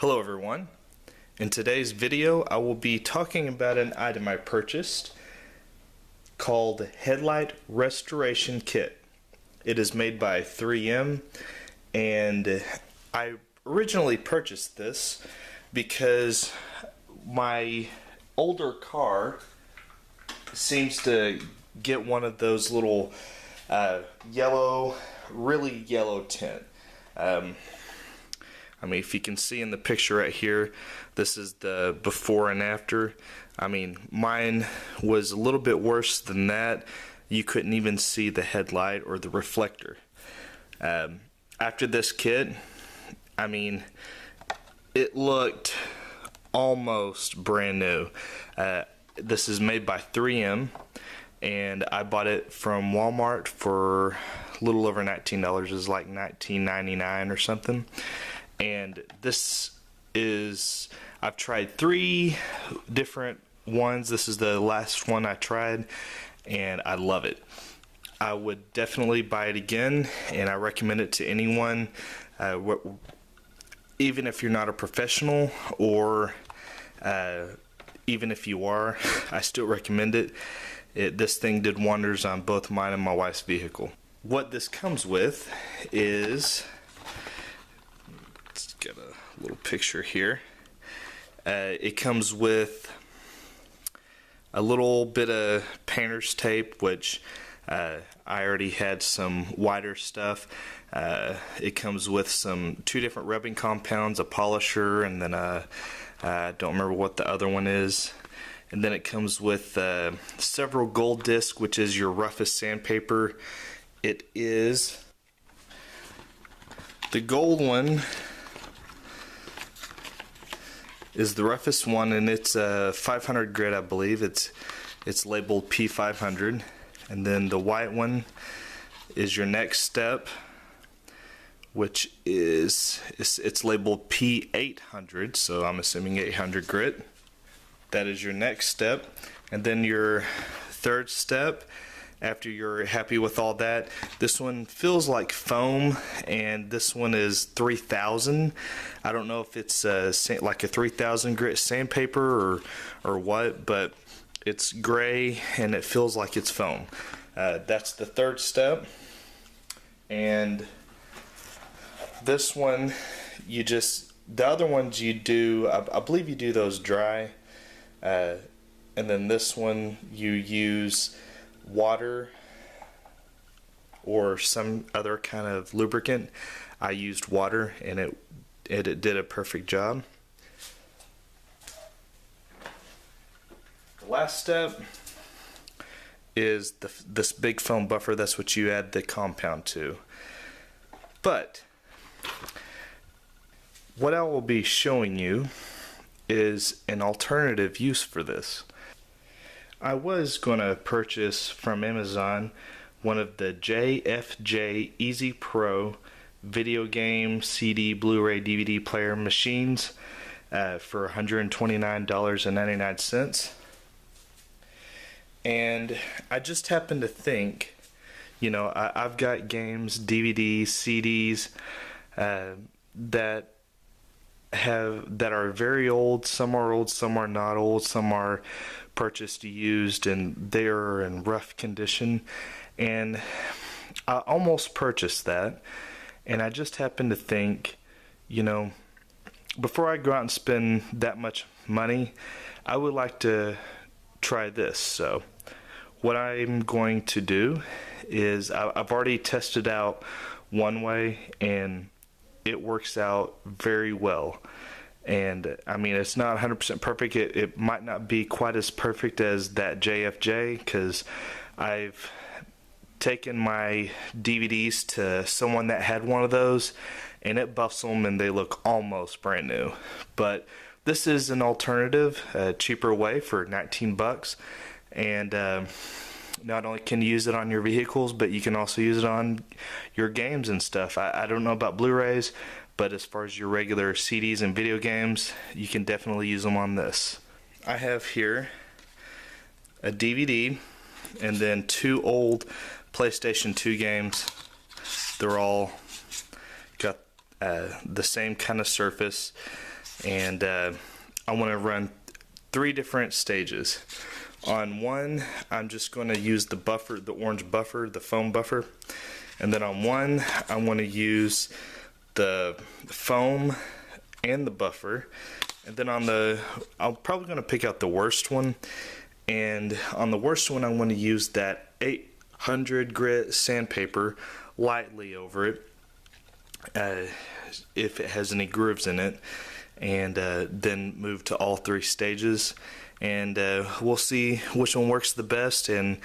Hello everyone. In today's video I will be talking about an item I purchased called Headlight Restoration Kit. It is made by 3M and I originally purchased this because my older car seems to get one of those little really yellow tint. I mean, if you can see in the picture right here, this is the before and after. I mean, mine was a little bit worse than that. You couldn't even see the headlight or the reflector. After this kit, I mean, it looked almost brand new. This is made by 3M, and I bought it from Walmart for a little over $19. It was like $19.99 or something. And this is, I've tried 3 different ones. This is the last one I tried, and I love it. I would definitely buy it again, and I recommend it to anyone, even if you're not a professional, or even if you are, I still recommend it. This thing did wonders on both mine and my wife's vehicle. What this comes with is, let's get a little picture here. It comes with a little bit of painter's tape, which I already had some wider stuff. It comes with 2 different rubbing compounds, a polisher, and then I don't remember what the other one is. And then it comes with several gold discs, which is your roughest sandpaper. It is the gold one is the roughest one, and it's a 500 grit, I believe. It's labeled P500, and then the white one is your next step, which is it's labeled P800, so I'm assuming 800 grit. That is your next step, and then your third step. After you're happy with all that, this one feels like foam, and this one is 3000. I don't know if it's like a 3000 grit sandpaper or what, but it's gray and it feels like it's foam. That's the third step. And this one, the other ones you do, I believe you do those dry, and then this one you use water or some other kind of lubricant. I used water, and it did a perfect job. The last step is this big foam buffer. That's what you add the compound to. But what I will be showing you is an alternative use for this. I was going to purchase from Amazon one of the JFJ Easy Pro video game, CD, Blu-ray, DVD player machines for $129.99. And I just happened to think, you know, I've got games, DVDs, CDs that are very old. Some are old, some are not old, some are purchased used, and they are in rough condition. And I almost purchased that, and I just happened to think, you know, before I go out and spend that much money, I would like to try this. So what I'm going to do is I've already tested out one way, and it works out very well. And I mean, it's not 100% perfect. It might not be quite as perfect as that JFJ, because I've taken my DVDs to someone that had one of those, and it buffs them and they look almost brand new. But this is an alternative, a cheaper way for 19 bucks. And not only can you use it on your vehicles, but you can also use it on your games and stuff. I don't know about Blu-rays, but as far as your regular CDs and video games, you can definitely use them on this. I have here a DVD and then 2 old PlayStation 2 games. They're all got the same kind of surface. and I want to run 3 different stages. On one, I'm just going to use the buffer, the orange buffer, the foam buffer. And then on one, I want to use the foam and the buffer. And then on I'm probably going to pick out the worst one. And on the worst one, I want to use that 800 grit sandpaper lightly over it, if it has any grooves in it. And then move to all 3 stages, and we'll see which one works the best. And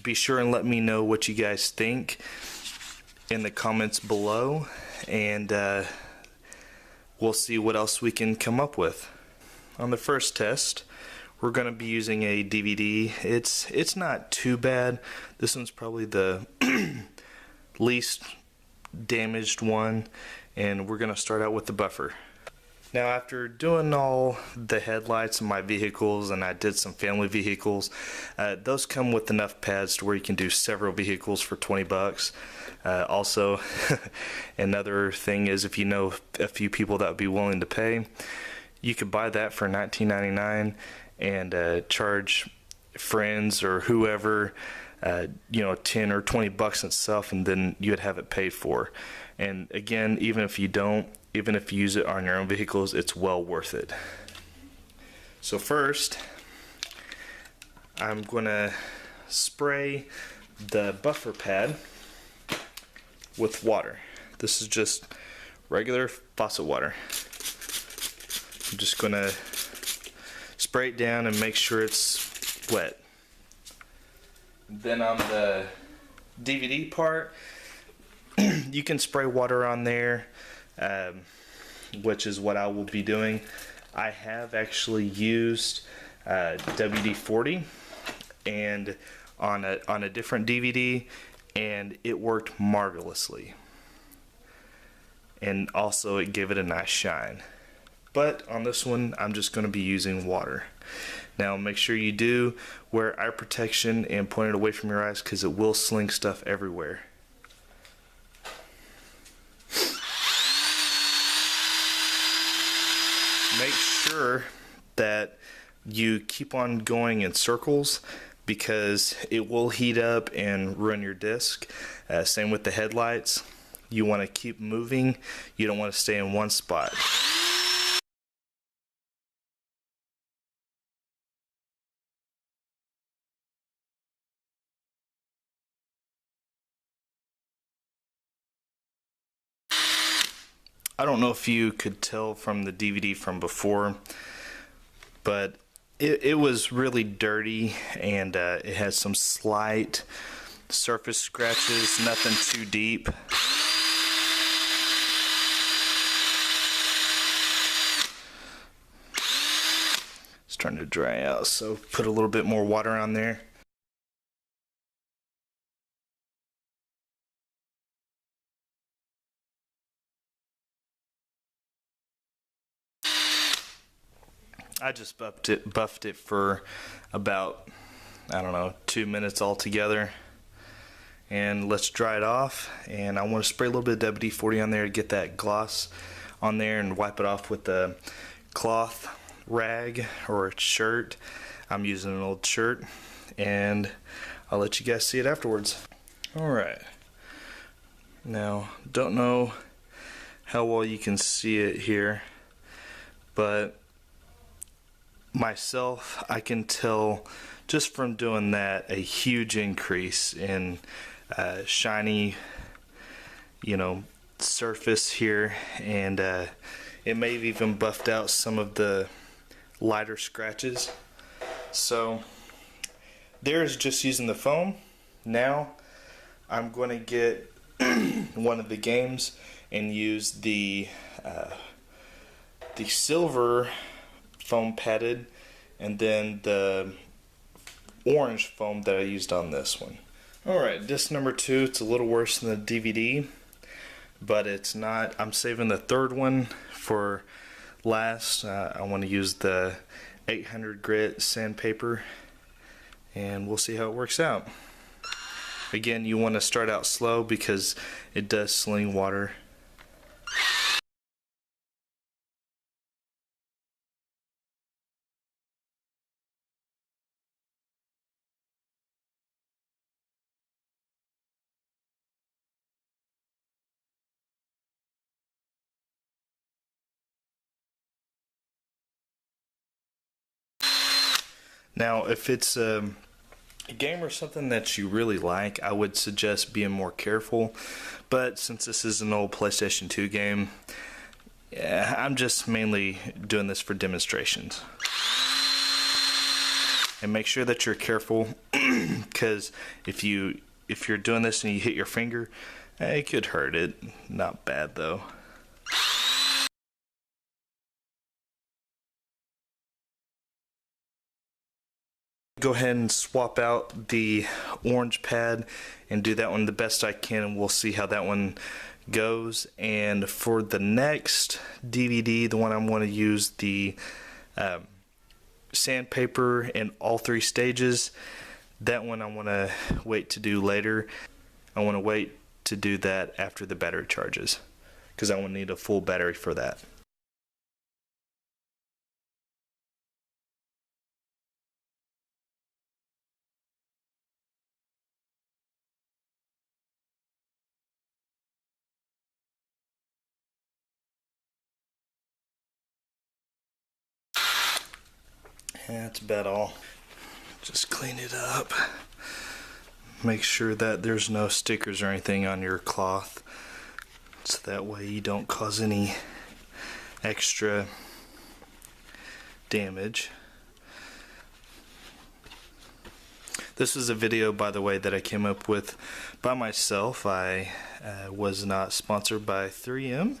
be sure and let me know what you guys think in the comments below, and we'll see what else we can come up with. On the first test, we're going to be using a DVD. It's not too bad. This one's probably the least damaged one, and we're going to start out with the buffer. Now, after doing all the headlights in my vehicles, and I did some family vehicles, those come with enough pads to where you can do several vehicles for 20 bucks. Also, another thing is, if you know a few people that would be willing to pay, you could buy that for $19.99 and charge friends or whoever, 10 or 20 bucks itself, and then you would have it paid for. And again, even if you use it on your own vehicles, it's well worth it. So first, I'm going to spray the buffer pad with water. This is just regular faucet water. I'm just going to spray it down and make sure it's wet. Then on the DVD part, you can spray water on there, which is what I will be doing. I have actually used WD-40 and on a different DVD, and it worked marvelously. And also it gave it a nice shine. But on this one, I'm just going to be using water. Now make sure you do wear eye protection and point it away from your eyes, because it will sling stuff everywhere. Make sure that you keep on going in circles, because it will heat up and ruin your disc. Same with the headlights. You want to keep moving. You don't want to stay in one spot. I don't know if you could tell from the DVD from before, but it was really dirty, and it has some slight surface scratches, nothing too deep. It's starting to dry out, so put a little bit more water on there. I just buffed it for about, I don't know, 2 minutes altogether. And let's dry it off. And I want to spray a little bit of WD-40 on there to get that gloss on there, and wipe it off with a cloth rag or a shirt. I'm using an old shirt, and I'll let you guys see it afterwards. Alright. Now, don't know how well you can see it here, but myself, I can tell just from doing that a huge increase in shiny, surface here, and it may have even buffed out some of the lighter scratches. So there's just using the foam. Now I'm going to get one of the games and use the silver foam padded, and then the orange foam that I used on this one. Alright, disc number 2, it's a little worse than the DVD, but it's not. I'm saving the third one for last. I want to use the 800 grit sandpaper, and we'll see how it works out. Again, you want to start out slow because it does sling water. Now, if it's a game or something that you really like, I would suggest being more careful. But since this is an old PlayStation 2 game, yeah, I'm just mainly doing this for demonstrations. And make sure that you're careful, because if you're doing this and you hit your finger, it could hurt it. Not bad though. Go ahead and swap out the orange pad and do that one the best I can, and we'll see how that one goes. And for the next DVD, the one I'm going to use the sandpaper in all three stages, that one I want to wait to do later. I want to wait to do that after the battery charges, because I will need a full battery for that. Yeah, that's about all. Just clean it up. Make sure that there's no stickers or anything on your cloth, so that way you don't cause any extra damage. This is a video, by the way, that I came up with by myself. I was not sponsored by 3M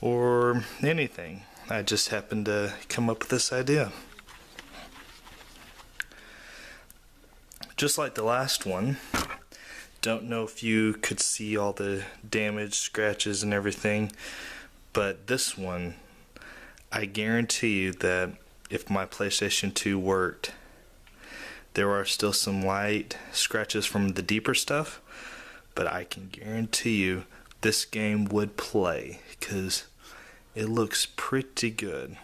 or anything. I just happened to come up with this idea. Just like the last one, don't know if you could see all the damage, scratches, and everything, but this one, I guarantee you that if my PlayStation 2 worked, there are still some light scratches from the deeper stuff, but I can guarantee you this game would play, because it looks pretty good.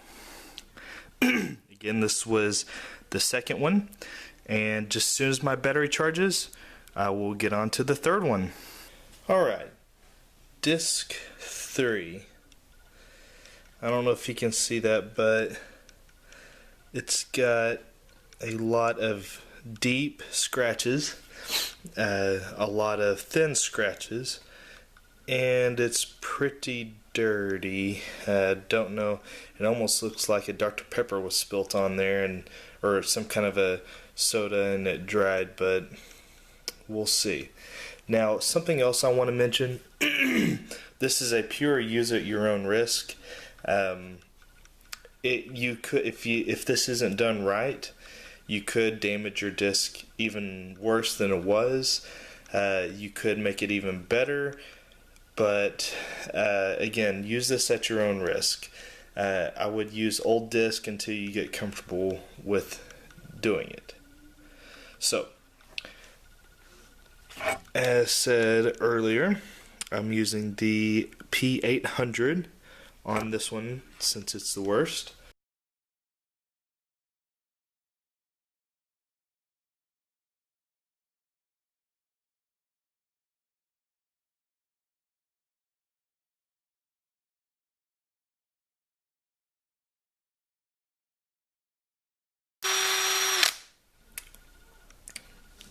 Again, this was the second one. And just as soon as my battery charges, I will get on to the third one. Alright, disc 3. I don't know if you can see that, but it's got a lot of deep scratches, a lot of thin scratches, and it's pretty dirty. Don't know, it almost looks like a Dr. Pepper was spilt on there, or some kind of a soda and it dried, but we'll see. Now, something else I want to mention. This is a pure use at your own risk. You could, if this isn't done right, you could damage your disc even worse than it was. You could make it even better, but again, use this at your own risk. I would use old disc until you get comfortable with doing it. So, as said earlier, I'm using the P800 on this one since it's the worst.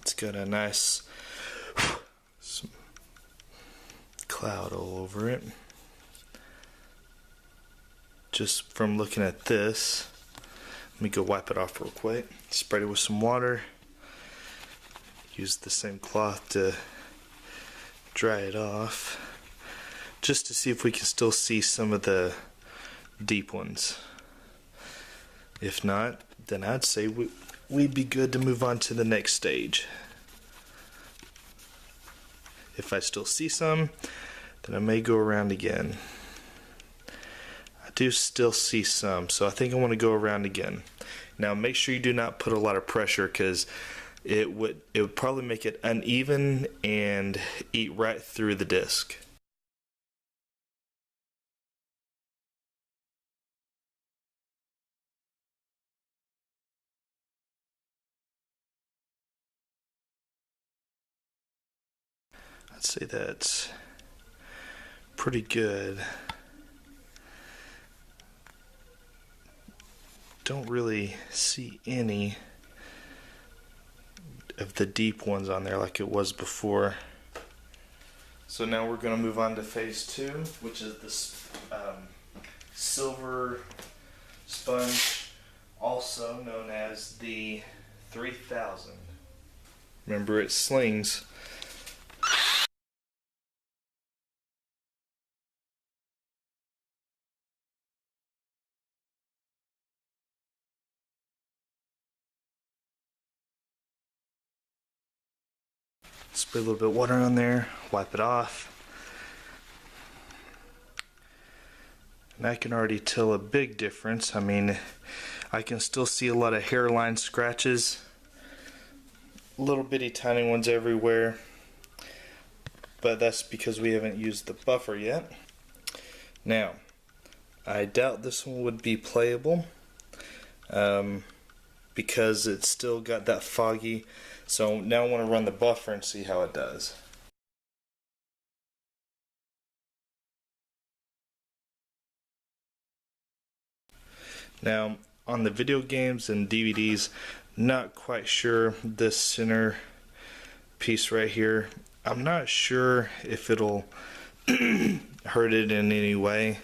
It's got a nice cloud all over it. Just from looking at this, let me go wipe it off real quick. Spread it with some water. Use the same cloth to dry it off, just to see if we can still see some of the deep ones. If not, then I'd say we'd be good to move on to the next stage. If I still see some, then I may go around again. I do still see some, so I think I want to go around again. Now make sure you do not put a lot of pressure, because it would probably make it uneven and eat right through the disc. I'd say that's pretty good. Don't really see any of the deep ones on there like it was before. So now we're going to move on to phase 2, which is this silver sponge, also known as the 3000. Remember, it slings. Spray a little bit of water on there, wipe it off. And I can already tell a big difference. I mean, I can still see a lot of hairline scratches, little bitty tiny ones everywhere, but that's because we haven't used the buffer yet. Now, I doubt this one would be playable because it's still got that foggy. So now I want to run the buffer and see how it does. Now, on the video games and DVDs, not quite sure this center piece right here. I'm not sure if it'll hurt it in any way.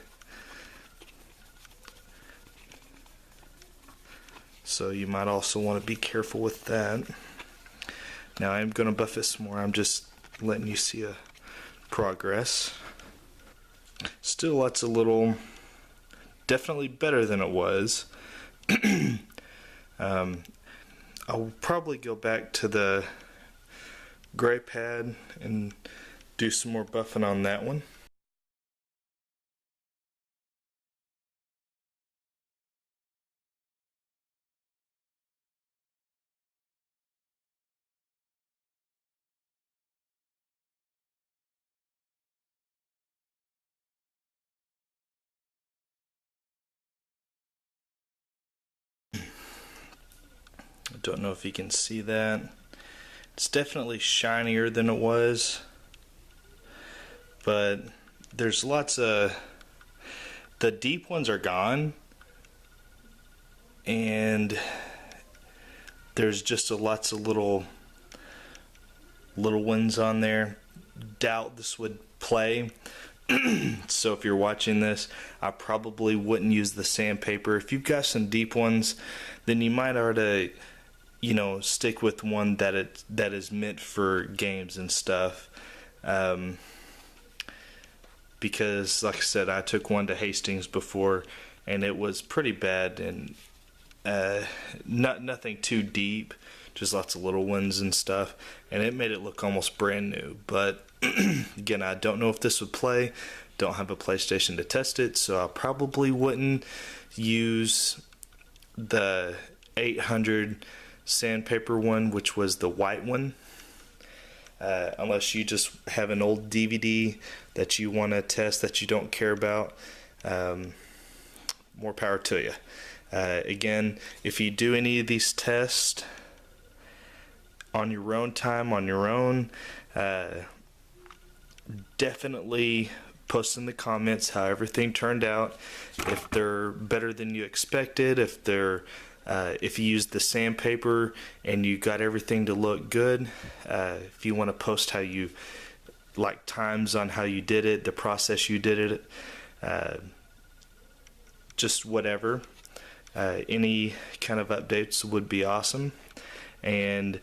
So you might also want to be careful with that. Now I'm going to buff it some more. I'm just letting you see a progress. Still lots of little, definitely better than it was. I'll probably go back to the gray pad and do some more buffing on that one. I don't know if you can see that. It's definitely shinier than it was, but there's lots of, the deep ones are gone, and there's just lots of little ones on there. Doubt this would play. So if you're watching this, I probably wouldn't use the sandpaper. If you've got some deep ones, then you might already, you know, stick with one that is meant for games and stuff. Because like I said, I took one to Hastings before and it was pretty bad, and nothing too deep, just lots of little ones and stuff, and it made it look almost brand new. But again, I don't know if this would play. Don't have a PlayStation to test it, so I probably wouldn't use the 800 sandpaper one, which was the white one, unless you just have an old DVD that you want to test that you don't care about. More power to you. Again, if you do any of these tests on your own time, on your own, definitely post in the comments how everything turned out. If they're better than you expected, if you used the sandpaper and you got everything to look good, if you want to post how you, like, times on how you did it, the process you did it, just whatever. Any kind of updates would be awesome. And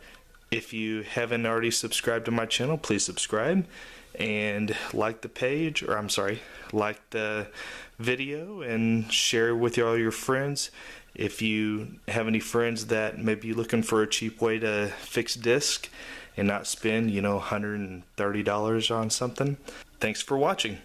if you haven't already subscribed to my channel, please subscribe and like the page, or I'm sorry, like the video and share with all your friends. If you have any friends that may be looking for a cheap way to fix disc and not spend, $130 on something. Thanks for watching.